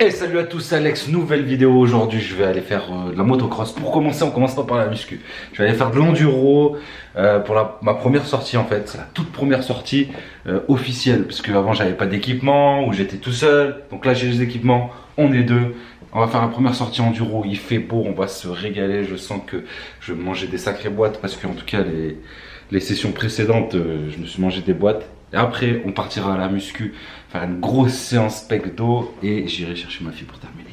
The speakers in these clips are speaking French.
Et salut à tous, Alex, nouvelle vidéo. Aujourd'hui je vais aller faire de la motocross. Pour commencer, on commence pas par la muscu. Je vais aller faire de l'enduro pour ma première sortie en fait. C'est la toute première sortie officielle. Parce qu'avant j'avais pas d'équipement ou j'étais tout seul. Donc là j'ai les équipements, on est deux. On va faire la première sortie enduro, il fait beau, on va se régaler. Je sens que je vais manger des sacrées boîtes parce qu'en tout cas les sessions précédentes je me suis mangé des boîtes. Et après on partira à la muscu, faire une grosse séance pecdo et j'irai chercher ma fille pour terminer.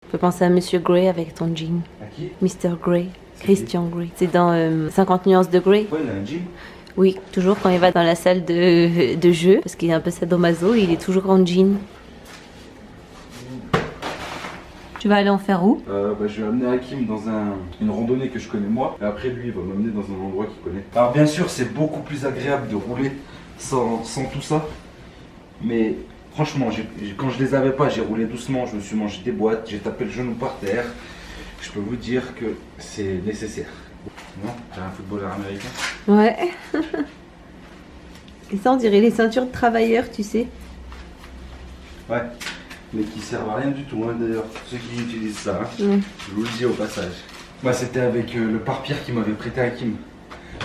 Tu peux penser à Monsieur Grey avec ton jean. À qui? Mr. Grey, Christian Grey. C'est dans 50 nuances de Grey. Ouais, il a un jean. Oui, toujours quand il va dans la salle de jeu, parce qu'il est un peu sadomaso, il est toujours en jean. Tu vas aller en faire où? Je vais amener Hakim dans une randonnée que je connais moi. Et après lui il va m'amener dans un endroit qu'il connaît. Alors bien sûr c'est beaucoup plus agréable de rouler sans tout ça. Mais franchement quand je les avais pas, j'ai roulé doucement, je me suis mangé des boîtes, j'ai tapé le genou par terre. Je peux vous dire que c'est nécessaire. Non, t'es un footballeur américain? Ouais. Et ça on dirait les ceintures de travailleurs, tu sais. Ouais. Mais qui servent à rien du tout, hein, d'ailleurs, ceux qui utilisent ça, hein. Je vous le dis au passage. Moi c'était avec le pare-pierre qui m'avait prêté Hakim.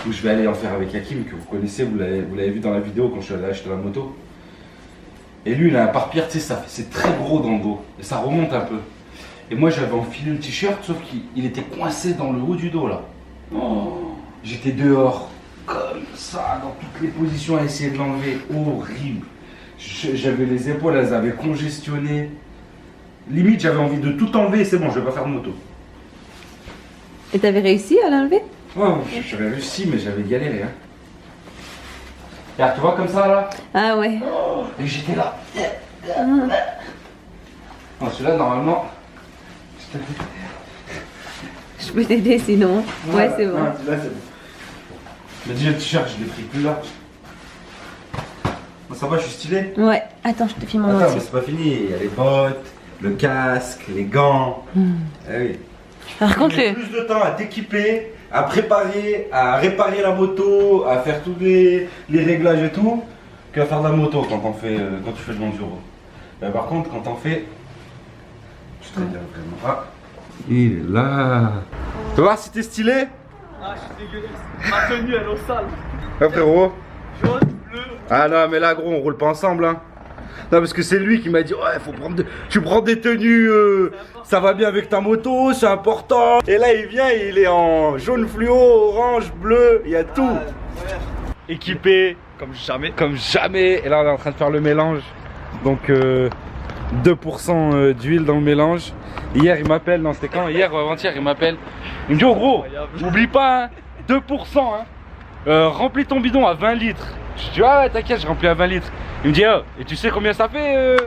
Donc je vais aller en faire avec Hakim, que vous connaissez, vous l'avez vu dans la vidéo quand je suis allé acheter la moto. Et lui il a un pare-pierre, tu sais, c'est très gros dans le dos, et ça remonte un peu. Et moi j'avais enfilé le t-shirt, sauf qu'il était coincé dans le haut du dos là. Oh, j'étais dehors, comme ça, dans toutes les positions à essayer de l'enlever, horrible. J'avais les épaules, elles avaient congestionné. Limite, j'avais envie de tout enlever et c'est bon, je vais pas faire de moto. Et t'avais réussi à l'enlever? Ouais, j'avais réussi, mais j'avais galéré. Hein. Regarde, tu vois comme ça là? Ah ouais. Oh, et j'étais là. Non, celui-là, normalement. Je peux t'aider sinon. Ouais, c'est bon. Là, c'est bon. Mais déjà, le t-shirt, je l'ai pris plus large. Bon, ça va, je suis stylé? Ouais, attends, je te filme mon Attends, entier. mais c'est pas fini. Il y a les bottes, le casque, les gants. Ah oui. Par contre, Tu mets plus de temps à t'équiper, à préparer, à réparer la moto, à faire tous les réglages et tout, qu'à faire de la moto quand tu fais de l'enduro. Par contre, quand t'en fais, tu te régales vraiment. Ah, il est là. Tu vas voir si t'es stylé? Ah, je suis dégueulasse. Ma tenue, elle est au sale. Ah frérot. Jaune, bleu. Ah non, mais là gros, on roule pas ensemble hein. Non, parce que c'est lui qui m'a dit ouais, tu prends des tenues, ça va bien avec ta moto, c'est important. Et là il vient, il est en jaune fluo, orange, bleu, il y a tout. Ouais. Équipé comme jamais. Comme jamais. Et là on est en train de faire le mélange. Donc 2% d'huile dans le mélange. Hier il m'appelle, non c'était quand? Hier ou avant-hier il m'appelle. Il me dit oh gros, oublie pas hein, 2% hein. Remplis ton bidon à 20 litres. Je dis ah ouais t'inquiète, je remplis à 20 litres. Il me dit oh, et tu sais combien ça fait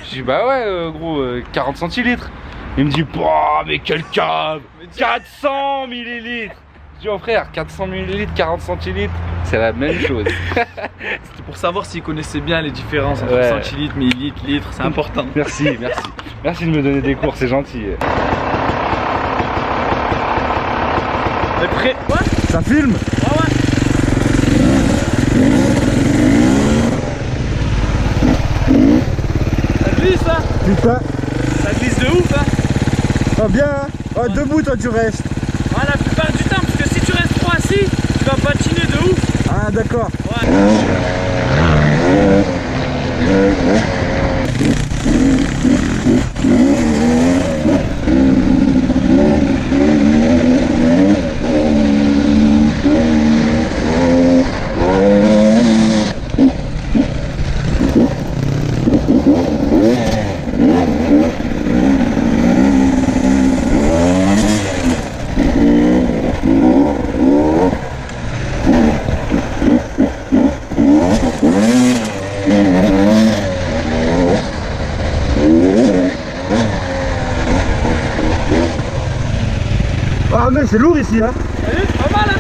Je dis bah ouais gros 40 centilitres. Il me dit bah mais quel cave, 400 millilitres. Je dis oh frère 400 millilitres, 40 centilitres, c'est la même chose. C'était pour savoir s'ils connaissaient bien les différences entre Ouais. centilitres, millilitres, litres, c'est important. Merci, merci. Merci de me donner des cours, c'est gentil. Mais prêt? Ouais. Ça filme? Ouais. Ça glisse là? Putain. Ça glisse de ouf hein? Oh bien hein. Oh debout toi tu restes. Ouais, la plupart du temps, parce que si tu restes trop assis, tu vas patiner de ouf. Ah d'accord. Ouais. Ah mais c'est lourd ici hein. T'as vu? Pas mal hein?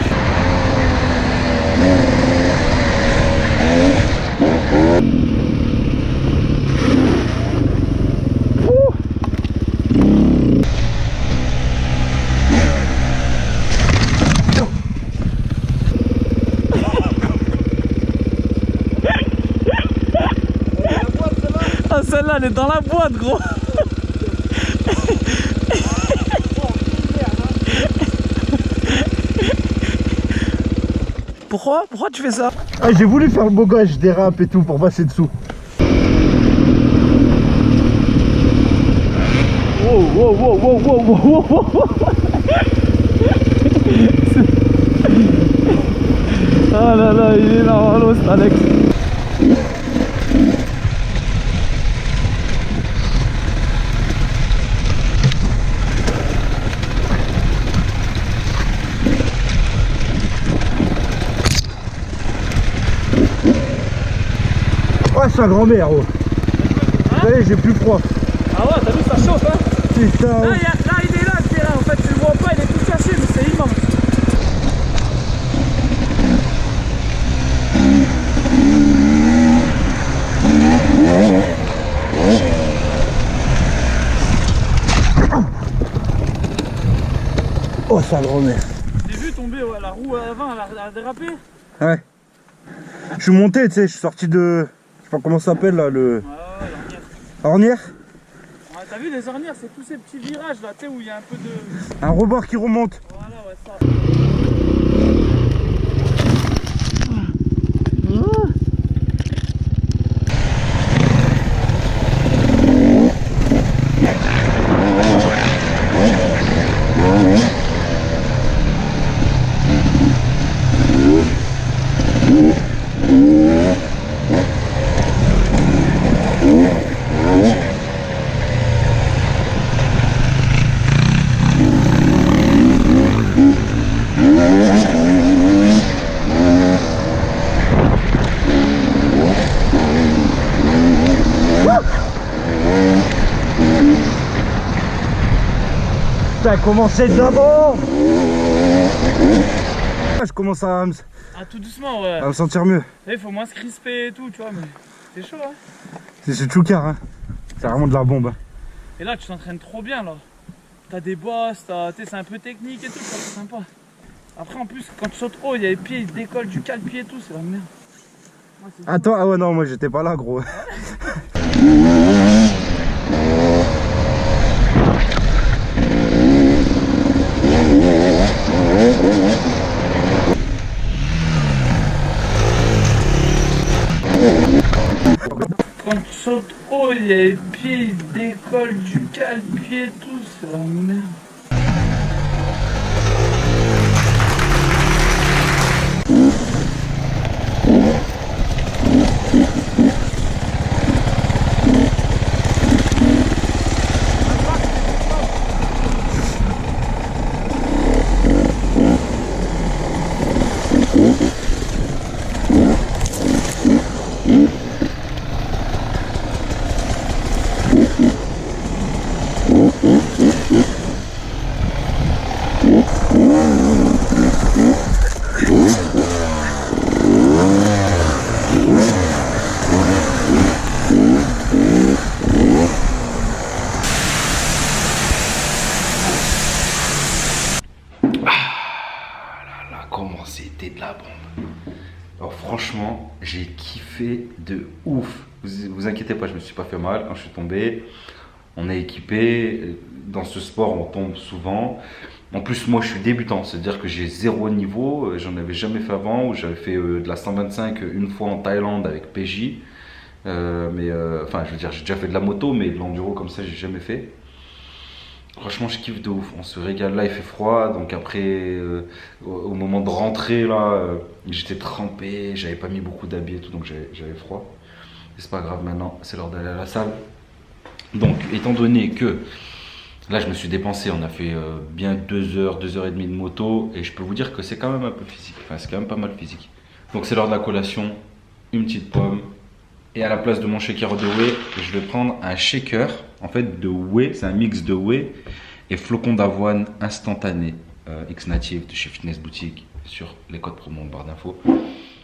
Ah, celle-là, elle est dans la boîte, gros. Pourquoi tu fais ça? Ah, j'ai voulu faire le beau gars, je dérape et tout pour passer dessous. Wow, wow, wow, wow, wow, wow, wow. Ah là là, il est là, l'os, Alex. Ouais, c'est un grand-mère, oh. Vous savez, j'ai plus froid. Ah ouais, t'as vu, ça chauffe, hein? Putain. Là, il est là, c'est là. En fait, tu le vois pas, il est tout caché, mais c'est immense. Oh, c'est un grand-mère. J'ai vu tomber, ouais, la roue avant, elle a dérapé. Ouais. Je suis monté, tu sais, je suis sorti de... Je sais pas comment ça s'appelle là, le... Ouais, l'ornière. Ornière. Ouais, t'as vu, les ornières, c'est tous ces petits virages là, tu sais, où il y a un peu de... Un rebord qui remonte. Voilà, ouais, ça. Putain, commencez d'abord. Je commence à me Ah, tout doucement, ouais. sentir mieux. Il faut moins se crisper et tout, tu vois, mais c'est chaud, hein. C'est Tchoukar, hein. C'est vraiment de la bombe. Et là, tu t'entraînes trop bien, là. T'as des bosses, c'est un peu technique et tout, c'est sympa. Après, en plus, quand tu sautes haut, il y a les pieds, ils décollent du cale-pied et tout, c'est la merde. Moi, Attends, ah ouais, non, moi j'étais pas là, gros. Quand tu sautes haut, il y a les pieds, ils décollent du cale-pied et tout, c'est la merde. Comment c'était de la bombe. Alors franchement, j'ai kiffé de ouf. Vous inquiétez pas, je me suis pas fait mal quand je suis tombé. On est équipé. Dans ce sport, on tombe souvent. En plus, moi, je suis débutant, c'est-à-dire que j'ai zéro niveau. J'en avais jamais fait avant. J'avais fait de la 125 une fois en Thaïlande avec PJ. Enfin, je veux dire, j'ai déjà fait de la moto, mais de l'enduro comme ça, j'ai jamais fait. Franchement, je kiffe de ouf. On se régale. Là, il fait froid. Donc après, au moment de rentrer, là, j'étais trempé. J'avais pas mis beaucoup d'habits et tout, donc j'avais froid. Et c'est pas grave, maintenant, c'est l'heure d'aller à la salle. Donc, étant donné que là, je me suis dépensé, on a fait bien 2 heures, 2 heures et demie de moto. Et je peux vous dire que c'est quand même un peu physique. Enfin, c'est quand même pas mal physique. Donc, c'est l'heure de la collation. Une petite pomme. Et à la place de mon shaker de whey, je vais prendre un shaker en fait de whey, c'est un mix de whey et flocons d'avoine instantané X-Native de chez Fitness Boutique sur les codes promo en barre d'infos.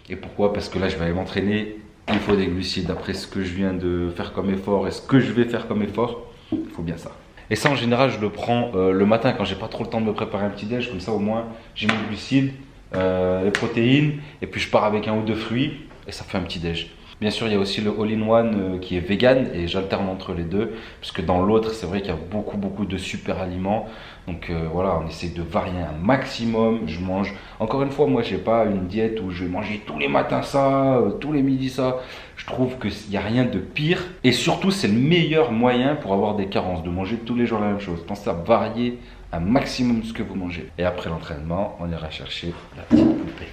Et pourquoi? Parce que là je vais aller m'entraîner, il faut des glucides après ce que je viens de faire comme effort et ce que je vais faire comme effort, il faut bien ça. Et ça en général je le prends le matin quand j'ai pas trop le temps de me préparer un petit déj, comme ça au moins j'ai mes glucides, les protéines et puis je pars avec un ou deux fruits et ça fait un petit déj. Bien sûr, il y a aussi le all-in-one qui est vegan et j'alterne entre les deux. Parce que dans l'autre, c'est vrai qu'il y a beaucoup de super aliments. Donc voilà, on essaie de varier un maximum. Je mange, encore une fois, moi j'ai pas une diète où je vais manger tous les matins ça, tous les midis ça. Je trouve qu'il n'y a rien de pire. Et surtout, c'est le meilleur moyen pour avoir des carences, de manger tous les jours la même chose. Pensez à varier un maximum ce que vous mangez. Et après l'entraînement, on ira chercher la petite poupée.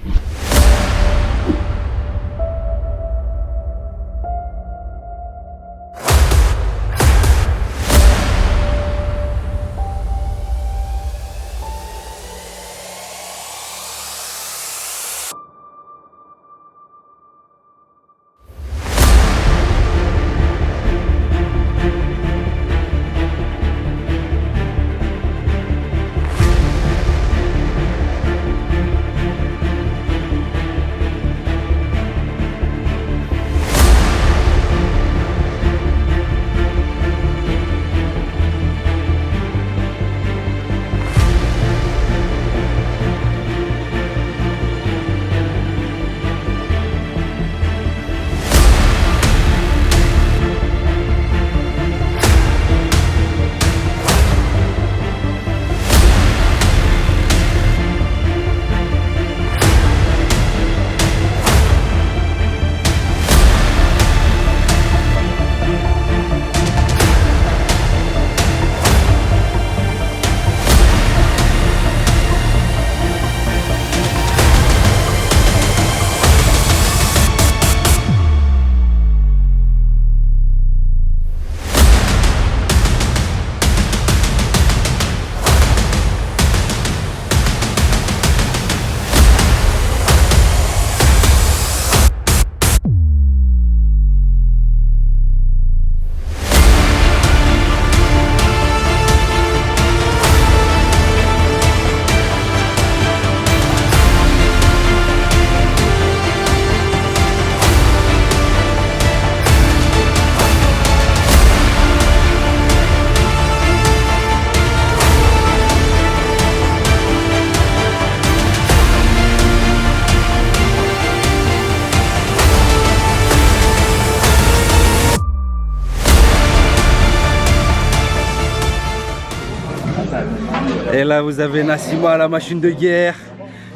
Et là vous avez Nassima, la machine de guerre,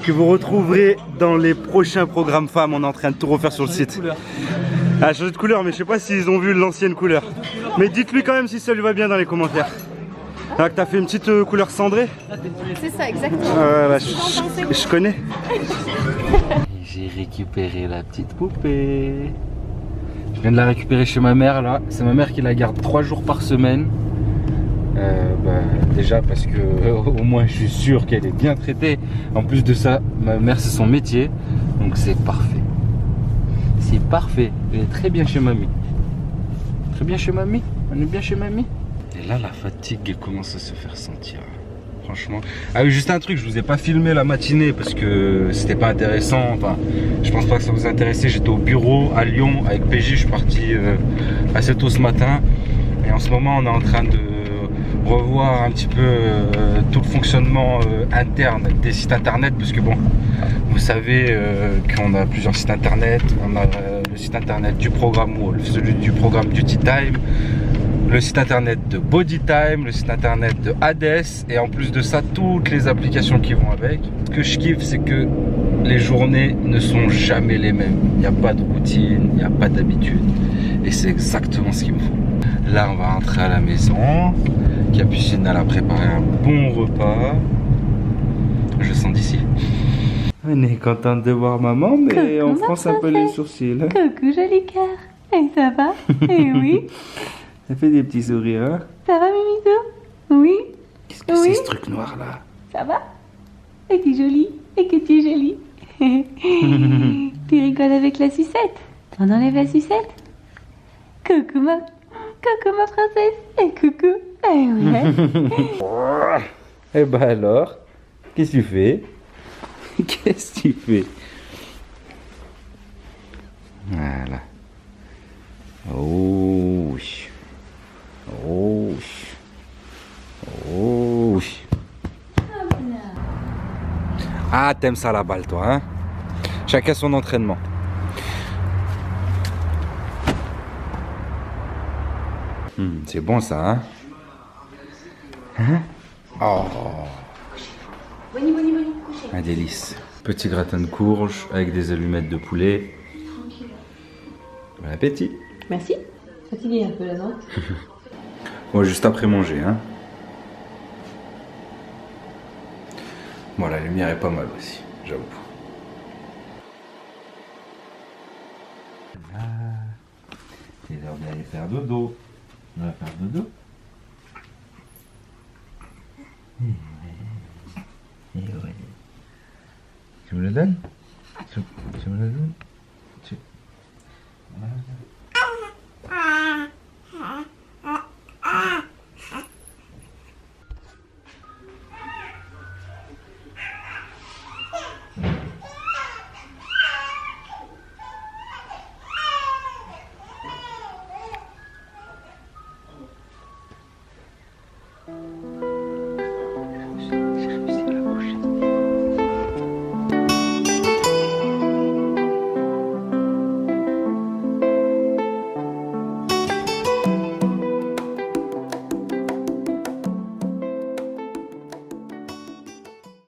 que vous retrouverez dans les prochains programmes femmes. On est en train de tout refaire sur le site. Elle a changé de couleur, mais je sais pas s'ils ont vu l'ancienne couleur. Mais dites-lui quand même si ça lui va bien dans les commentaires. Là que t'as fait une petite couleur cendrée. C'est ça, exactement. Bah, je connais. J'ai récupéré la petite poupée. Je viens de la récupérer chez ma mère là. C'est ma mère qui la garde 3 jours par semaine. Déjà parce que au moins je suis sûr qu'elle est bien traitée. En plus de ça, ma mère c'est son métier. Donc c'est parfait. C'est parfait. Elle est très bien chez mamie. Très bien chez mamie. On est bien chez mamie. Et là la fatigue commence à se faire sentir. Franchement. Ah oui, juste un truc, je vous ai pas filmé la matinée parce que c'était pas intéressant. Enfin, je pense pas que ça vous intéressait. J'étais au bureau à Lyon avec PJ. Je suis parti assez tôt ce matin. Et en ce moment, on est en train de revoir un petit peu tout le fonctionnement interne des sites internet. Parce que bon, vous savez qu'on a plusieurs sites internet. On a le site internet du programme Wall, celui du programme Duty Time, le site internet de Body Time, le site internet de Hades, et en plus de ça, toutes les applications qui vont avec. Ce que je kiffe, c'est que les journées ne sont jamais les mêmes. Il n'y a pas de routine, il n'y a pas d'habitude. Et c'est exactement ce qu'il me faut. Là, on va rentrer à la maison. Capucine, elle a préparé un bon repas. Je sens d'ici. On est contente de voir maman, mais on fronce un peu les sourcils. Coucou, joli cœur. Et ça va? Eh oui. Ça fait des petits sourires, hein? Ça va, Mimito? Oui. Qu'est-ce que c'est ce truc noir là? Ça va? Et tu es jolie? Et que tu es jolie? Tu rigoles avec la sucette? On enlève la sucette? Coucou ma princesse. Et coucou. Eh ouais. Eh ben alors, qu'est-ce que tu fais? Qu'est-ce que tu fais? Voilà. Oh oui. Oh oui. Oh oui. Ah, t'aimes ça la balle toi, hein? Chacun son entraînement. C'est bon ça, hein? Hein? Oh, Bonnie, Bonnie, Bonnie, couchez. un délice. Petit gratin de courge avec des allumettes de poulet. Bon appétit. Merci. Fatigué un peu là, non? Moi, juste après manger, hein. Bon, la lumière est pas mal aussi, j'avoue. Là, c'est l'heure d'aller faire dodo. On va faire dodo. Et ouais. Tu me le donnes? Tu me le donnes? Voilà.